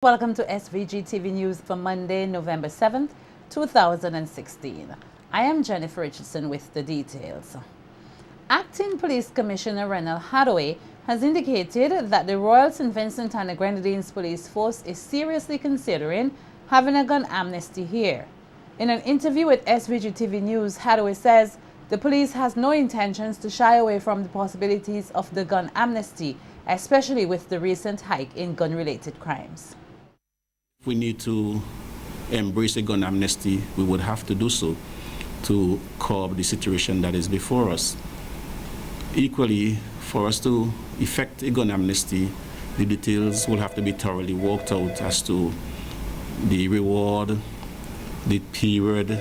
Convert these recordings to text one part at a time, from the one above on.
Welcome to SVG-TV News for Monday, November 7th, 2016. I am Jennifer Richardson with the details. Acting Police Commissioner Renal Hathaway has indicated that the Royal St. Vincent and the Grenadines Police Force is seriously considering having a gun amnesty here. In an interview with SVG-TV News, Hathaway says the police has no intentions to shy away from the possibilities of the gun amnesty, especially with the recent hike in gun-related crimes. If we need to embrace a gun amnesty, we would have to do so to curb the situation that is before us. Equally, for us to effect a gun amnesty, the details will have to be thoroughly worked out as to the reward, the period,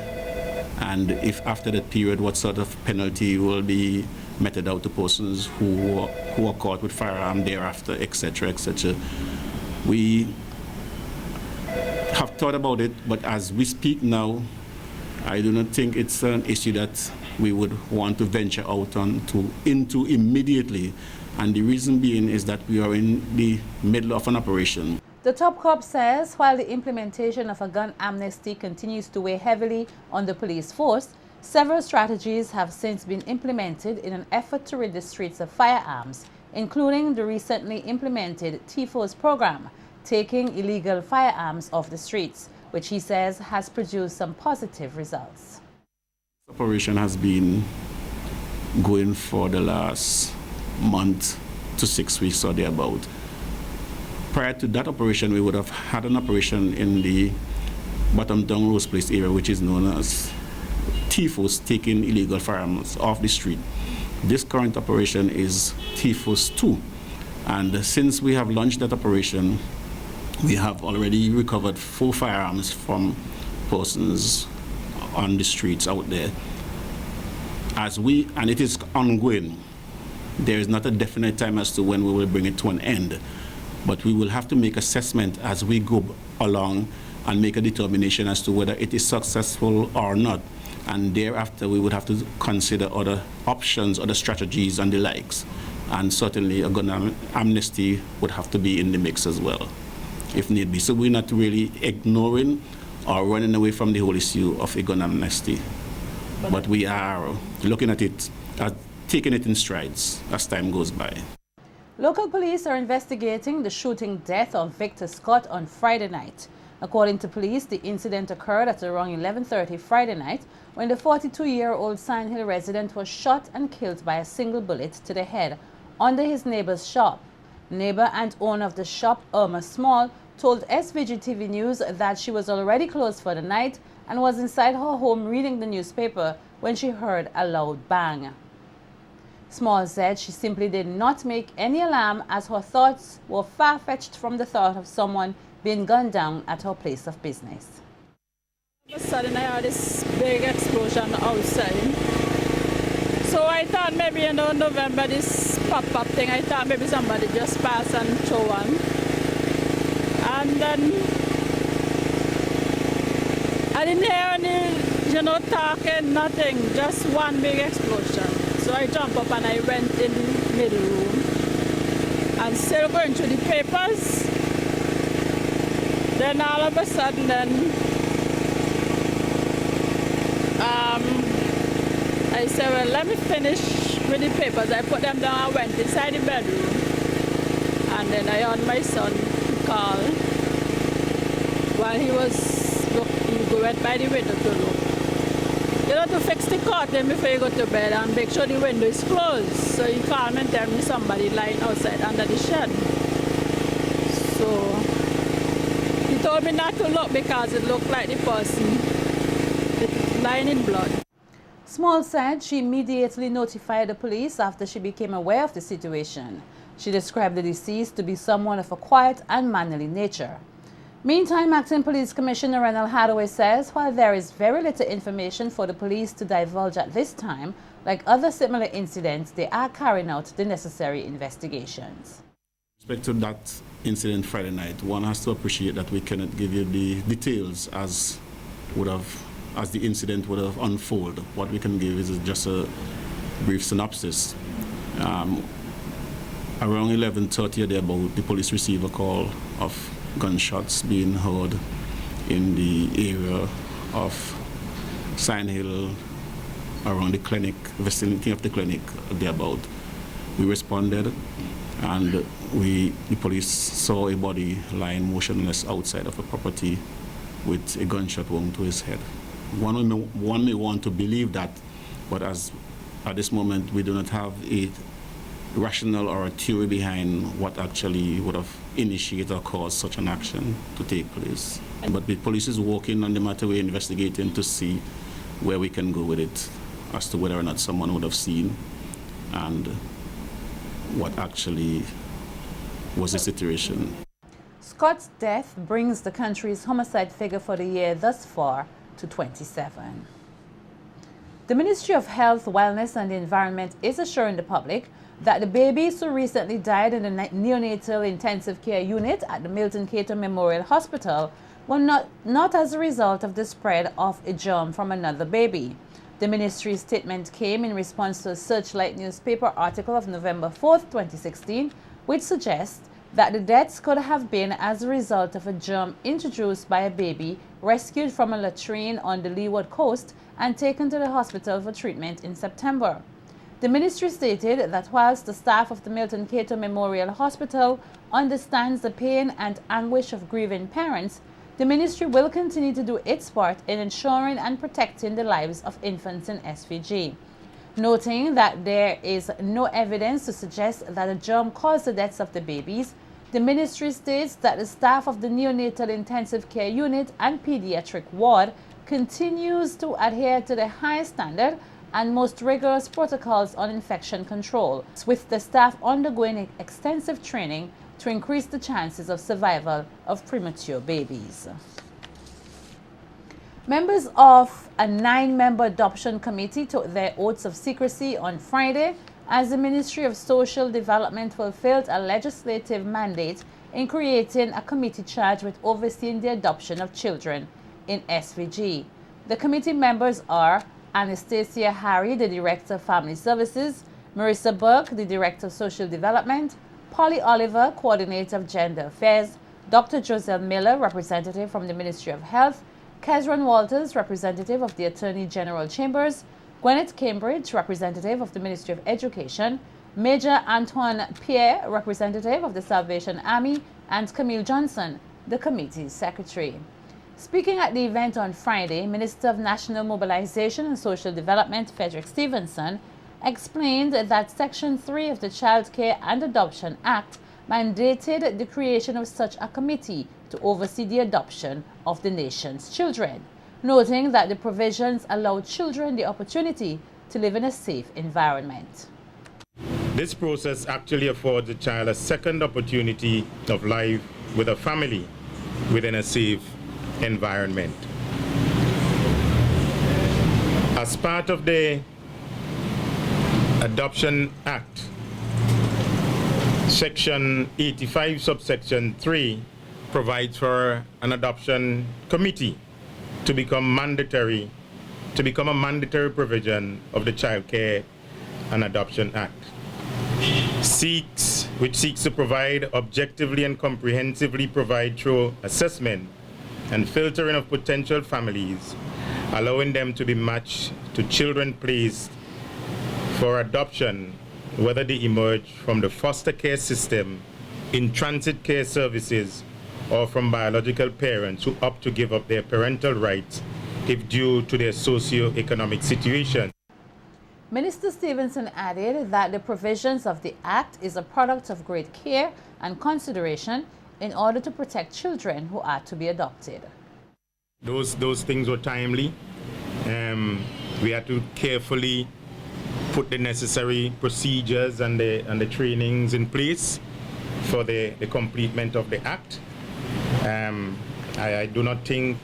and if after that period, what sort of penalty will be meted out to persons who are caught with firearm thereafter, etc., etc. We have thought about it, but as we speak now, I do not think it's an issue that we would want to venture out into immediately. And the reason being is that we are in the middle of an operation. The top cop says while the implementation of a gun amnesty continues to weigh heavily on the police force, several strategies have since been implemented in an effort to rid the streets of firearms, including the recently implemented TFOS program, taking illegal firearms off the streets, which he says has produced some positive results. This operation has been going for the last month to 6 weeks or thereabout. Prior to that operation, we would have had an operation in the Bottom Down Rose Place area, which is known as TFOS, taking illegal firearms off the street. This current operation is TFOS 2. And since we have launched that operation, we have already recovered 4 firearms from persons on the streets out there. And it is ongoing. There is not a definite time as to when we will bring it to an end, but we will have to make assessment as we go along and make a determination as to whether it is successful or not. And thereafter, we would have to consider other options, other strategies and the likes. And certainly a gun amnesty would have to be in the mix as well, if need be. So we're not really ignoring or running away from the whole issue of a gun amnesty. But we are looking at it, taking it in strides as time goes by. Local police are investigating the shooting death of Victor Scott on Friday night. According to police, the incident occurred at around 11:30 Friday night when the 42-year-old Sand Hill resident was shot and killed by a single bullet to the head under his neighbor's shop. Neighbor and owner of the shop, Irma Small, told SVG-TV News that she was already closed for the night and was inside her home reading the newspaper when she heard a loud bang. Small said she simply did not make any alarm as her thoughts were far-fetched from the thought of someone being gunned down at her place of business. All of a sudden I heard this big explosion outside. So I thought maybe, November, this pop-up thing, I thought maybe somebody just passed and throw one. And then I didn't hear any, talking, nothing, just one big explosion. So I jumped up and I went in the middle room and still going through the papers. Then all of a sudden I said, well, let me finish with the papers. I put them down and went inside the bedroom. And then I heard my son call while he went by the window to look. To fix the curtain before you go to bed and make sure the window is closed. So he called me and tell me somebody lying outside under the shed. So he told me not to look because it looked like the person lying in blood. Small said she immediately notified the police after she became aware of the situation. She described the deceased to be someone of a quiet and mannerly nature. Meantime, Acting Police Commissioner Renal Hathaway says while there is very little information for the police to divulge at this time, like other similar incidents, they are carrying out the necessary investigations. With respect to that incident Friday night, one has to appreciate that we cannot give you the details as the incident would have unfolded. What we can give is just a brief synopsis. Around 11:30 or thereabout, the police received a call of gunshots being heard in the area of Sign Hill, around the clinic, vicinity of the clinic, thereabout. We responded, and the police saw a body lying motionless outside of a property with a gunshot wound to his head. One may want to believe that, but at this moment we do not have a rational or a theory behind what actually would have initiated or caused such an action to take place. But the police is working on the matter, we're investigating to see where we can go with it, as to whether or not someone would have seen and what actually was the situation. Scott's death brings the country's homicide figure for the year thus far to 27. The Ministry of Health, Wellness and the Environment is assuring the public that the babies who recently died in the neonatal intensive care unit at the Milton Cato Memorial Hospital were not as a result of the spread of a germ from another baby. The ministry's statement came in response to a Searchlight newspaper article of November 4, 2016, which suggests that the deaths could have been as a result of a germ introduced by a baby rescued from a latrine on the Leeward coast and taken to the hospital for treatment in September. The ministry stated that whilst the staff of the Milton Cato Memorial Hospital understands the pain and anguish of grieving parents, the ministry will continue to do its part in ensuring and protecting the lives of infants in SVG. Noting that there is no evidence to suggest that a germ caused the deaths of the babies, the ministry states that the staff of the neonatal intensive care unit and pediatric ward continues to adhere to the highest standard and most rigorous protocols on infection control, with the staff undergoing extensive training to increase the chances of survival of premature babies. Members of a 9-member adoption committee took their oaths of secrecy on Friday as the Ministry of Social Development fulfilled a legislative mandate in creating a committee charged with overseeing the adoption of children in SVG. The committee members are Anastasia Harry, the Director of Family Services, Marissa Burke, the Director of Social Development, Polly Oliver, Coordinator of Gender Affairs, Dr. Joselle Miller, Representative from the Ministry of Health, Kezron Walters, Representative of the Attorney General Chambers, Gwyneth Cambridge, Representative of the Ministry of Education, Major Antoine Pierre, Representative of the Salvation Army, and Camille Johnson, the committee's secretary. Speaking at the event on Friday, Minister of National Mobilization and Social Development, Frederick Stevenson, explained that Section 3 of the Child Care and Adoption Act mandated the creation of such a committee to oversee the adoption of the nation's children, noting that the provisions allow children the opportunity to live in a safe environment. This process actually affords a child a second opportunity of life with a family within a safe environment. As part of the Adoption Act, Section 85, subsection 3 provides for an adoption committee to become a mandatory provision of the Child Care and Adoption Act, which seeks to provide objectively and comprehensively provide through assessment and filtering of potential families, allowing them to be matched to children placed for adoption, whether they emerge from the foster care system, in transit care services, or from biological parents who opt to give up their parental rights if due to their socio-economic situation. Minister Stevenson added that the provisions of the Act is a product of great care and consideration in order to protect children who are to be adopted. Those things were timely. We had to carefully put the necessary procedures and the trainings in place for the completement of the Act. I do not think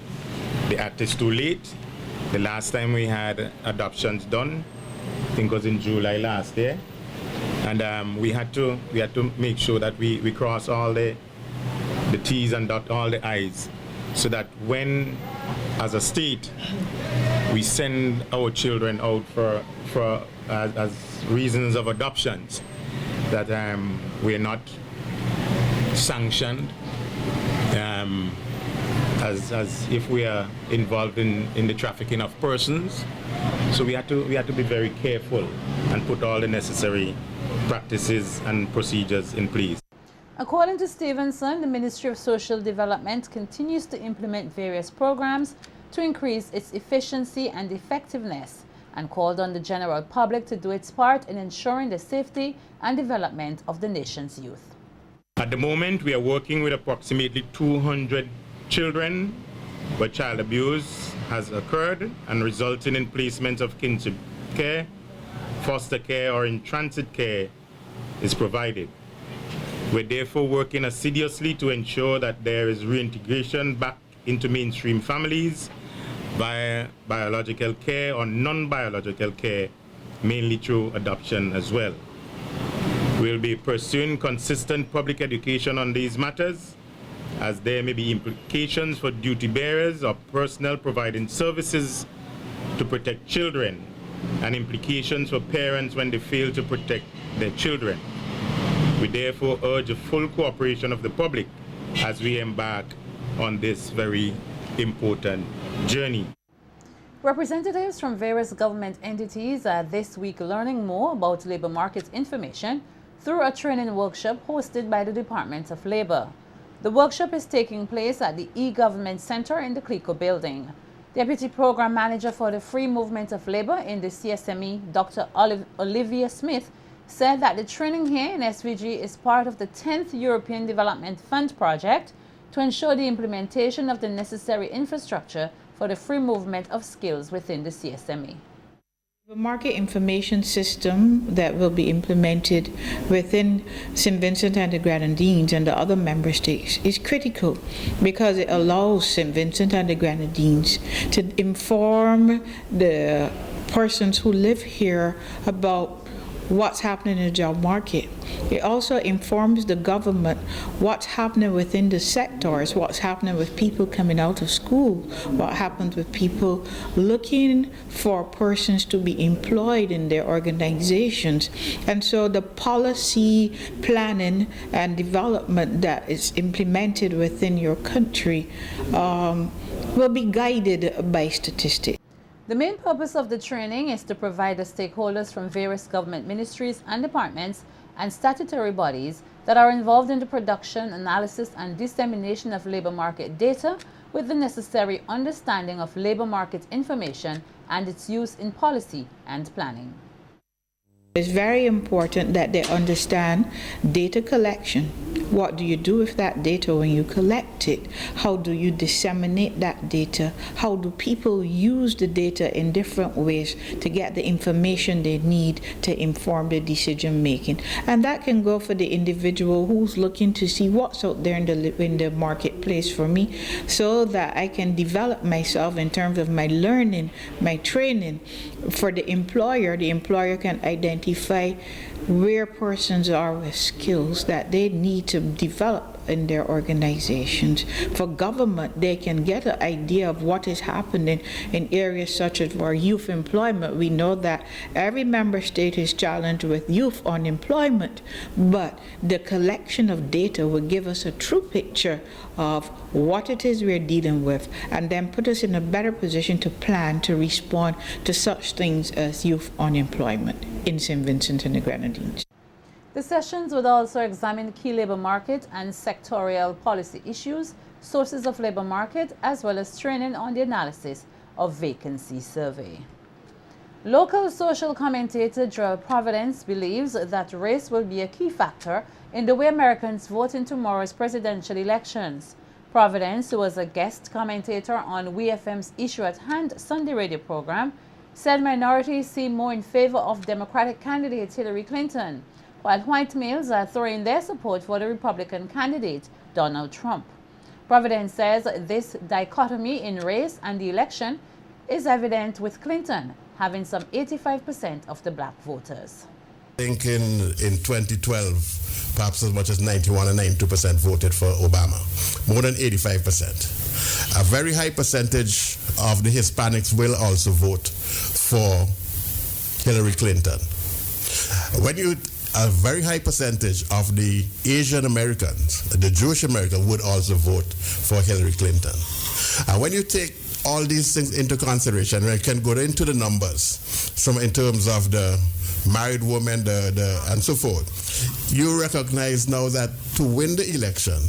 the Act is too late. The last time we had adoptions done, I think it was in July last year, and we had to make sure that we cross all the T's and dot all the I's, so that when, as a state, we send our children out for as reasons of adoptions, that we're not sanctioned as if we are involved in the trafficking of persons. So we had to be very careful and put all the necessary practices and procedures in place. According to Stevenson, the Ministry of Social Development continues to implement various programs to increase its efficiency and effectiveness, and called on the general public to do its part in ensuring the safety and development of the nation's youth. At the moment, we are working with approximately 200 children where child abuse has occurred and resulting in placement of kinship care, foster care, or in transit care is provided. We're therefore working assiduously to ensure that there is reintegration back into mainstream families via biological care or non-biological care, mainly through adoption as well. We'll be pursuing consistent public education on these matters, as there may be implications for duty bearers or personnel providing services to protect children, and implications for parents when they fail to protect their children. We therefore urge a full cooperation of the public as we embark on this very important journey. Representatives from various government entities are this week learning more about labor market information through a training workshop hosted by the Department of Labor. The workshop is taking place at the E-Government Center in the Clico building. Deputy Program Manager for the Free Movement of Labor in the CSME, Dr. Olivia Smith, said that the training here in SVG is part of the 10th European Development Fund project to ensure the implementation of the necessary infrastructure for the free movement of skills within the CSME. The market information system that will be implemented within St. Vincent and the Grenadines and the other member states is critical because it allows St. Vincent and the Grenadines to inform the persons who live here about what's happening in the job market. It also informs the government what's happening within the sectors, what's happening with people coming out of school, what happens with people looking for persons to be employed in their organizations. And so the policy planning and development that is implemented within your country will be guided by statistics. The main purpose of the training is to provide the stakeholders from various government ministries and departments and statutory bodies that are involved in the production, analysis, and dissemination of labor market data with the necessary understanding of labor market information and its use in policy and planning. It's very important that they understand data collection. What do you do with that data when you collect it? How do you disseminate that data? How do people use the data in different ways to get the information they need to inform their decision making? And that can go for the individual who's looking to see what's out there in the marketplace for me, so that I can develop myself in terms of my learning, my training. For the employer can identify where persons are with skills that they need to develop in their organizations. For government, they can get an idea of what is happening in areas such as for youth employment. We know that every member state is challenged with youth unemployment, but the collection of data will give us a true picture of what it is we're dealing with, and then put us in a better position to plan to respond to such things as youth unemployment in St. Vincent and the Grenadines. The sessions would also examine key labor market and sectorial policy issues, sources of labor market, as well as training on the analysis of vacancy survey. Local social commentator Joel Providence believes that race will be a key factor in the way Americans vote in tomorrow's presidential elections. Providence, who was a guest commentator on WeFM's Issue at Hand Sunday radio program, said minorities seem more in favor of Democratic candidate Hillary Clinton, while white males are throwing their support for the Republican candidate, Donald Trump. Providence says this dichotomy in race and the election is evident with Clinton having some 85% of the black voters. I think in 2012, perhaps as much as 91 and 92% voted for Obama, more than 85%. A very high percentage of the Hispanics will also vote for Hillary Clinton. When you a very high percentage of the Asian Americans, the Jewish Americans, would also vote for Hillary Clinton. And when you take all these things into consideration, we can go into the numbers, some in terms of the married women, and so forth. You recognize now that to win the election,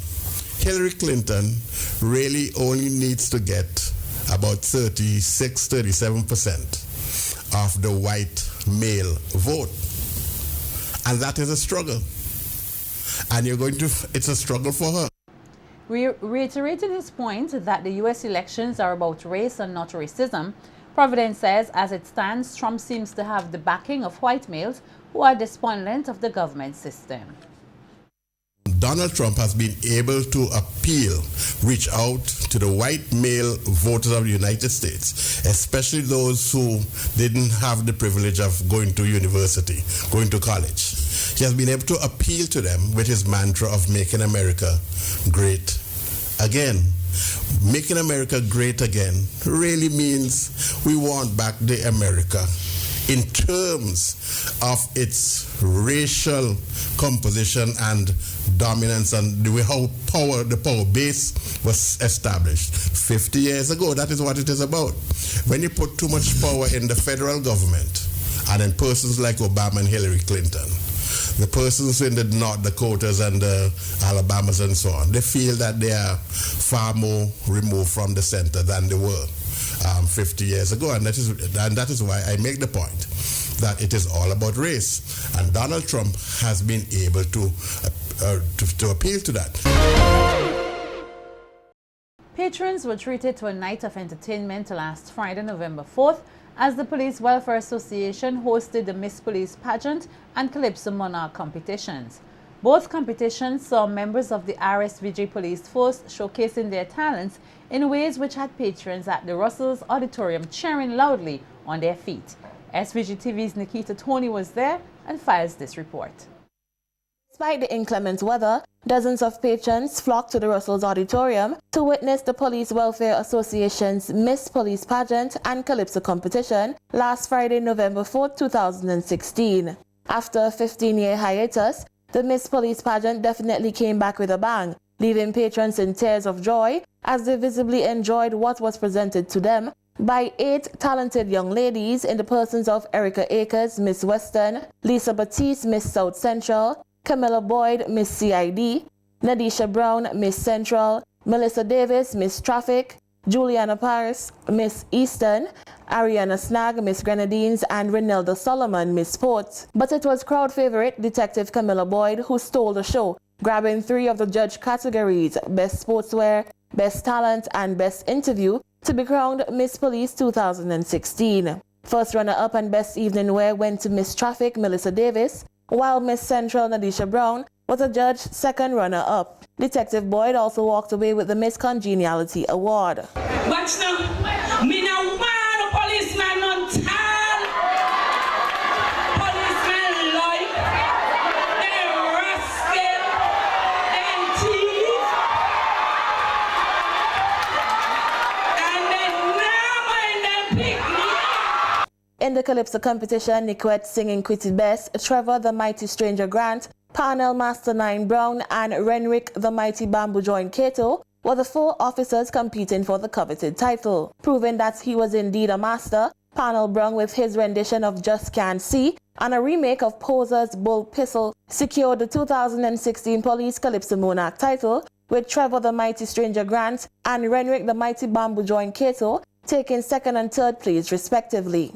Hillary Clinton really only needs to get about 36-37% of the white male vote. And that is a struggle. And it's a struggle for her. Reiterating his point that the U.S. elections are about race and not racism, Providence says as it stands, Trump seems to have the backing of white males who are despondent of the government system. Donald Trump has been able to reach out to the white male voters of the United States, especially those who didn't have the privilege of going to university, going to college. He has been able to appeal to them with his mantra of making America great again. Making America great again really means we want back the America in terms of its racial composition and dominance and the way how the power base was established 50 years ago. That is what it is about. When you put too much power in the federal government and in persons like Obama and Hillary Clinton, the persons in the North Dakotas and the Alabamas and so on, they feel that they are far more removed from the center than they were 50 years ago, and that is why I make the point that it is all about race, and Donald Trump has been able to appeal to that. Patrons were treated to a night of entertainment last Friday, November 4th, as the Police Welfare Association hosted the Miss Police Pageant and Calypso Monarch competitions. Both competitions saw members of the RSVG Police Force showcasing their talents in ways which had patrons at the Russell's Auditorium cheering loudly on their feet. SVG-TV's Nikita Tony was there and files this report. Despite the inclement weather, dozens of patrons flocked to the Russell's Auditorium to witness the Police Welfare Association's Miss Police Pageant and Calypso competition last Friday, November 4, 2016. After a 15-year hiatus, the Miss Police Pageant definitely came back with a bang, leaving patrons in tears of joy as they visibly enjoyed what was presented to them by 8 talented young ladies in the persons of Erica Akers, Miss Western, Lisa Batiste, Miss South Central, Camilla Boyd, Miss CID, Nadisha Brown, Miss Central, Melissa Davis, Miss Traffic, Juliana Paris, Miss Eastern, Ariana Snag, Miss Grenadines, and Renelda Solomon, Miss Sports. But it was crowd favorite Detective Camilla Boyd who stole the show, grabbing 3 of the judge categories, Best Sportswear, Best Talent, and Best Interview, to be crowned Miss Police 2016. First runner-up and Best Evening Wear went to Miss Traffic, Melissa Davis, while Miss Central, Nadisha Brown, was a judge second runner-up. Detective Boyd also walked away with the Miss Congeniality Award. Watch now, me now want a policeman on time. Policeman like, they rascal, them thief, and then now when they pick me up. In the Calypso competition, Nicolette singing Quitty Best, Trevor the Mighty Stranger Grant, Parnell Master 9 Brown, and Renrick the Mighty Bamboo Joint Cato were the 4 officers competing for the coveted title. Proving that he was indeed a master, Parnell Brown, with his rendition of Just Can't See and a remake of Poser's Bull Pistol, secured the 2016 Police Calypso Monarch title, with Trevor the Mighty Stranger Grant and Renrick the Mighty Bamboo Joint Cato taking 2nd and 3rd place respectively.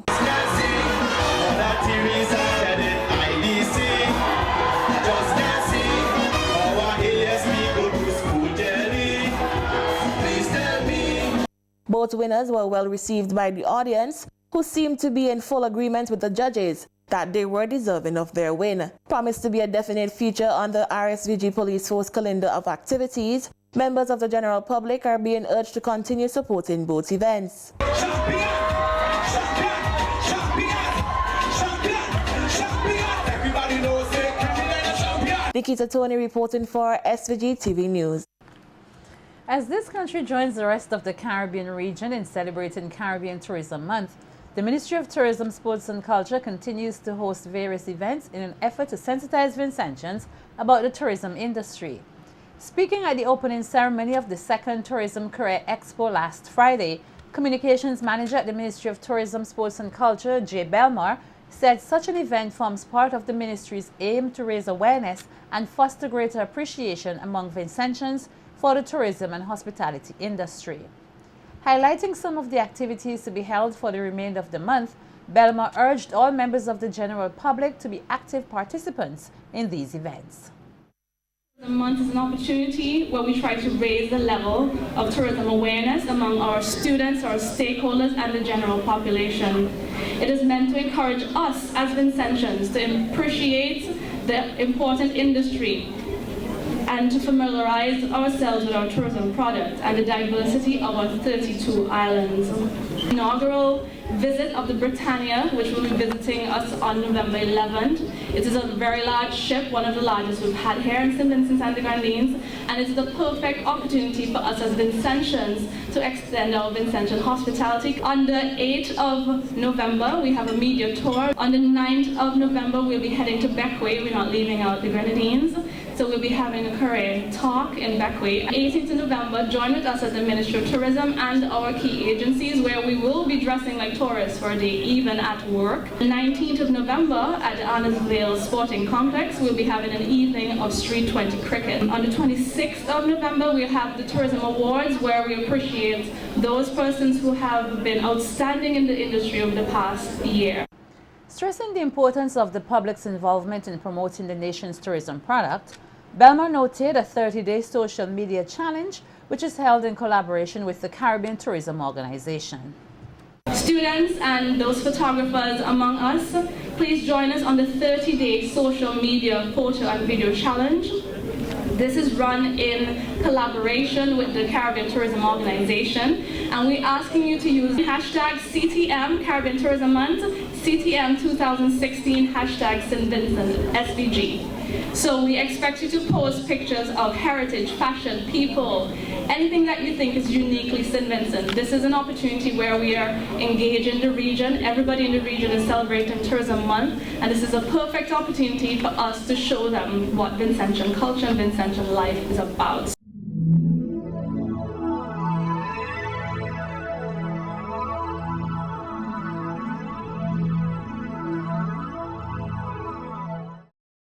Both winners were well received by the audience, who seemed to be in full agreement with the judges that they were deserving of their win. Promised to be a definite feature on the RSVG Police Force calendar of activities, members of the general public are being urged to continue supporting both events. Nikita Tony reporting for SVG-TV News. As this country joins the rest of the Caribbean region in celebrating Caribbean Tourism Month, The Ministry of Tourism, Sports and Culture continues to host various events in an effort to sensitize Vincentians about the tourism industry. Speaking at the opening ceremony of the second Tourism Career Expo last Friday, Communications Manager at the Ministry of Tourism, Sports and Culture, J. Belmar, said such an event forms part of the ministry's aim to raise awareness and foster greater appreciation among Vincentians for the tourism and hospitality industry. Highlighting some of the activities to be held for the remainder of the month, Belmar urged all members of the general public to be active participants in these events. The month is an opportunity where we try to raise the level of tourism awareness among our students, our stakeholders, and the general population. It is meant to encourage us as Vincentians to appreciate the important industry and to familiarize ourselves with our tourism product and the diversity of our 32 islands. Inaugural visit of the Britannia, which will be visiting us on November 11th. It is a very large ship, one of the largest we've had here in St. Vincent and the Grenadines, and it is the perfect opportunity for us as Vincentians to extend our Vincentian hospitality. On the 8th of November, we have a media tour. On the 9th of November, we'll be heading to Beckway. We're not leaving out the Grenadines. So we'll be having a career talk in Beckway. 18th of November, join with us at the Ministry of Tourism and our key agencies, where we will be dressing like tourists for a day, even at work. 19th of November, at the Annesville Sporting Complex, we'll be having an evening of Street 20 cricket. On the 26th of November, we'll have the Tourism Awards, where we appreciate those persons who have been outstanding in the industry over the past year. Stressing the importance of the public's involvement in promoting the nation's tourism product, Belmar noted a 30-day social media challenge, which is held in collaboration with the Caribbean Tourism Organization. Students and those photographers among us, please join us on the 30-day social media photo and video challenge. This is run in collaboration with the Caribbean Tourism Organization, and we're asking you to use hashtag CTM Caribbean Tourism Month, CTM 2016 hashtag St. Vincent SVG. So we expect you to post pictures of heritage, fashion, people, anything that you think is uniquely St. Vincent. This is an opportunity where we are engaging the region. Everybody in the region is celebrating Tourism Month, and this is a perfect opportunity for us to show them what Vincentian culture and Vincentian life is about.